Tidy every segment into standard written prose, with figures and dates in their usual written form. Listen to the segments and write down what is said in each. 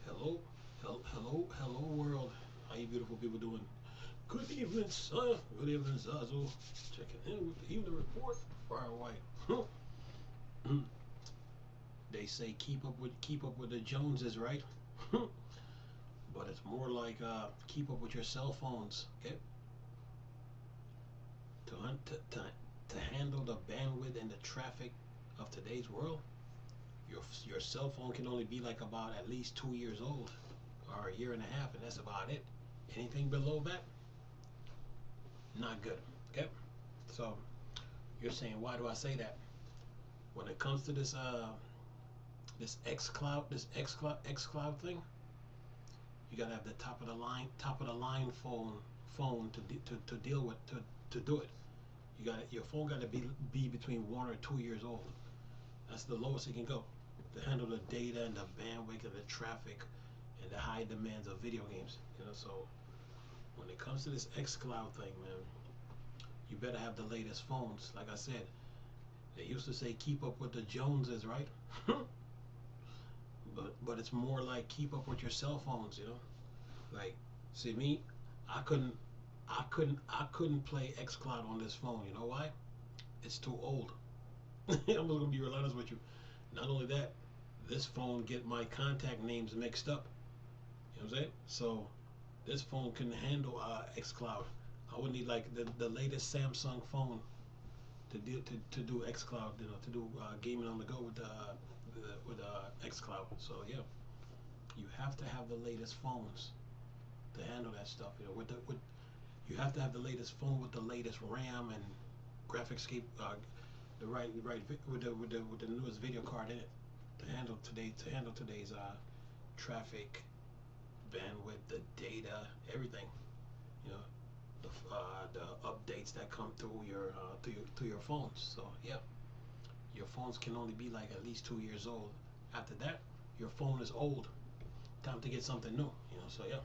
Hello, hello world. How you beautiful people doing? Good evening, sir. Good evening, Zazo. Checking in with the evening report. Fire away. They say keep up with the Joneses, right? But it's more like keep up with your cell phones. Okay, to handle the bandwidth and the traffic of today's world, your cell phone can only be like about at least 2 years old, or a year and a half, and that's about it. Anything below that, not good. Okay, so you're saying, why do I say that? When it comes to this Xcloud thing, you gotta have the top of the line phone to deal with to do it. Your phone gotta be between 1 or 2 years old. That's the lowest it can go to handle the data and the bandwidth and the traffic and the high demands of video games. So when it comes to this Xcloud thing, man, you better have the latest phones. Like I said, they used to say keep up with the Joneses, right? but it's more like keep up with your cell phones. Like, see me, I couldn't I couldn't play Xcloud on this phone. You know why? It's too old. I'm just gonna be real honest with you. Not only that, this phone get my contact names mixed up. You know what I'm saying? So this phone can handle Xcloud. I would need like the latest Samsung phone to do Xcloud. To do gaming on the go with Xcloud. So yeah, you have to have the latest phones to handle that stuff. With you have to have the latest phone with the latest RAM and graphics the right with the newest video card in it to handle today's traffic, bandwidth, the data, everything. You know, the updates that come through your phones. So yeah, your phones can only be like at least 2 years old. After that, your phone is old. Time to get something new. So yeah.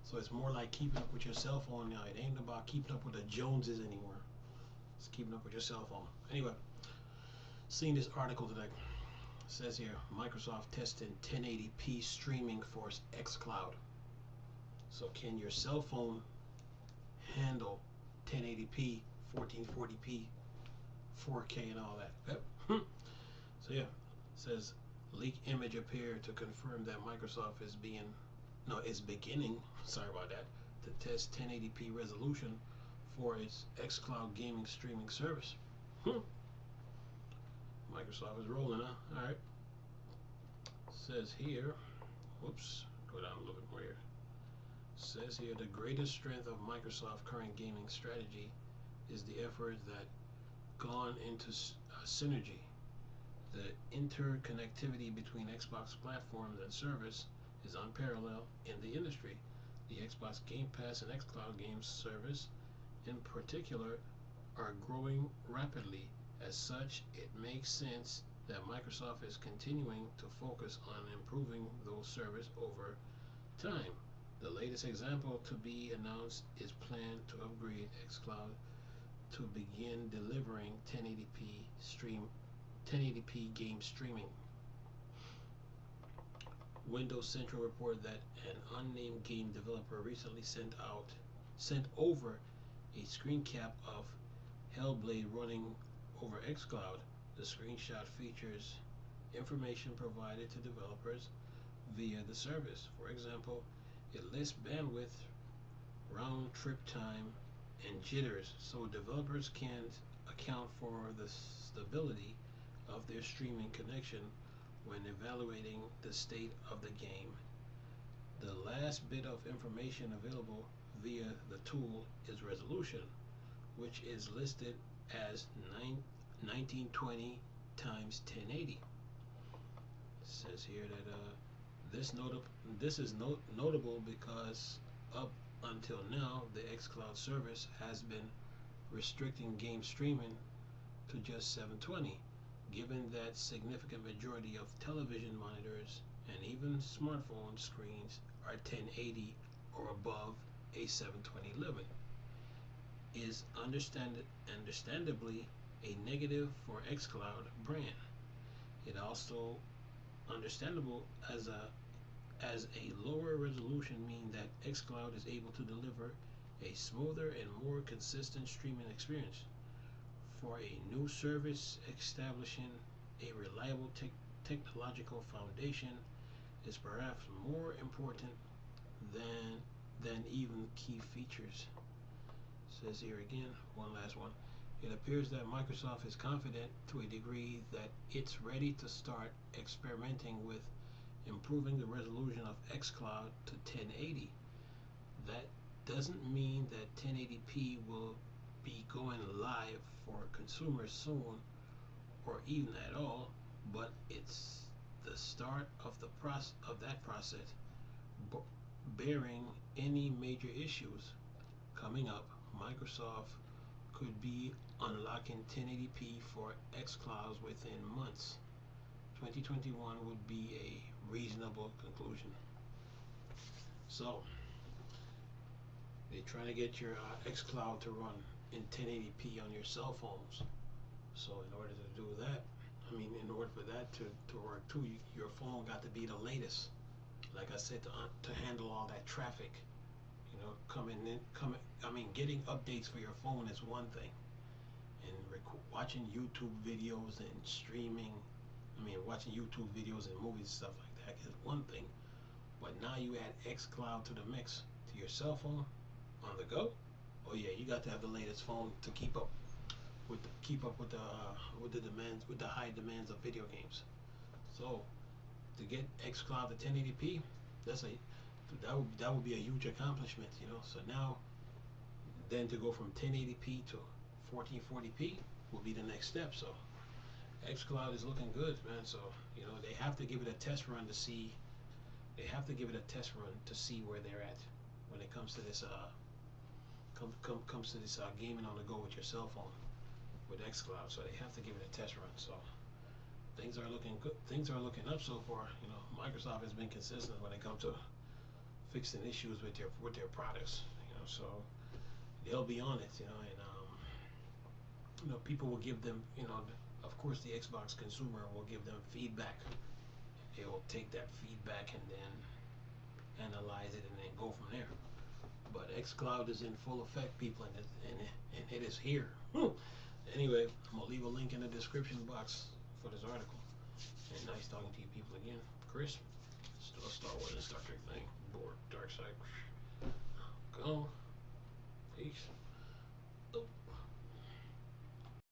So it's more like keeping up with your cell phone now. It ain't about keeping up with the Joneses anymore. It's keeping up with your cell phone. Anyway, seeing this article today. It says here, Microsoft testing 1080p streaming for Xcloud. So can your cell phone handle 1080p, 1440p, 4K, and all that? Yep. So yeah, it says leak image appeared to confirm that Microsoft is beginning, sorry about that, to test 1080p resolution for its Xcloud gaming streaming service. Microsoft is rolling, huh? All right. Says here, whoops, go down a little bit more here. Says here, the greatest strength of Microsoft's current gaming strategy is the effort that gone into synergy. The interconnectivity between Xbox platforms and service is unparalleled in the industry. The Xbox Game Pass and Xcloud Games service, in particular, are growing rapidly. As such, it makes sense that Microsoft is continuing to focus on improving those services over time. The latest example to be announced is plan to upgrade Xcloud to begin delivering 1080p game streaming. Windows Central reported that an unnamed game developer recently sent over a screen cap of Hellblade running over Xcloud. The screenshot features information provided to developers via the service. For example, it lists bandwidth, round trip time, and jitters, so developers can account for the stability of their streaming connection when evaluating the state of the game. The last bit of information available via the tool is resolution, which is listed as 1920 times 1080. It says here that this is notable because up until now the Xcloud service has been restricting game streaming to just 720, given that significant majority of television monitors and even smartphone screens are 1080 or above a 720 limit, is understandably a negative for Xcloud brand. It also Understandable as a lower resolution mean that Xcloud is able to deliver a smoother and more consistent streaming experience. For a new service, establishing a reliable technological foundation is perhaps more important than even key features. Says here again, one last one. It appears that Microsoft is confident to a degree that it's ready to start experimenting with improving the resolution of Xcloud to 1080. That doesn't mean that 1080p will be going live for consumers soon or even at all, but it's the start of that process. Bearing any major issues coming up, Microsoft could be unlocking 1080p for Xclouds within months. 2021 would be a reasonable conclusion. So, they're trying to get your Xcloud to run in 1080p on your cell phones. So, in order to do that, in order for that to work too, your phone got to be the latest. Like I said, to handle all that traffic, getting updates for your phone is one thing, and watching YouTube videos and streaming, watching YouTube videos and movies and stuff like that is one thing. But now you add Xcloud to the mix to your cell phone on the go. Oh yeah, you got to have the latest phone to keep up with the demands, with the high demands of video games. So to get Xcloud to 1080p, that would be a huge accomplishment, So now, then to go from 1080p to 1440p will be the next step. So Xcloud is looking good, man. So they have to give it a test run to see. They have to give it a test run to see where they're at when it comes to this gaming on the go with your cell phone with Xcloud. So they have to give it a test run. So things are looking good. Things are looking up so far. Microsoft has been consistent when it comes to fixing issues with their products. So they'll be on it. And people will give them. Of course, the Xbox consumer will give them feedback. They will take that feedback and then analyze it and then go from there. But Xcloud is in full effect, people, and it is here. Anyway, I'm gonna leave a link in the description box for this article. And nice talking to you people again. Chris, still a Star Wars and Star Trek thing. Bored, dark side. Go. Peace.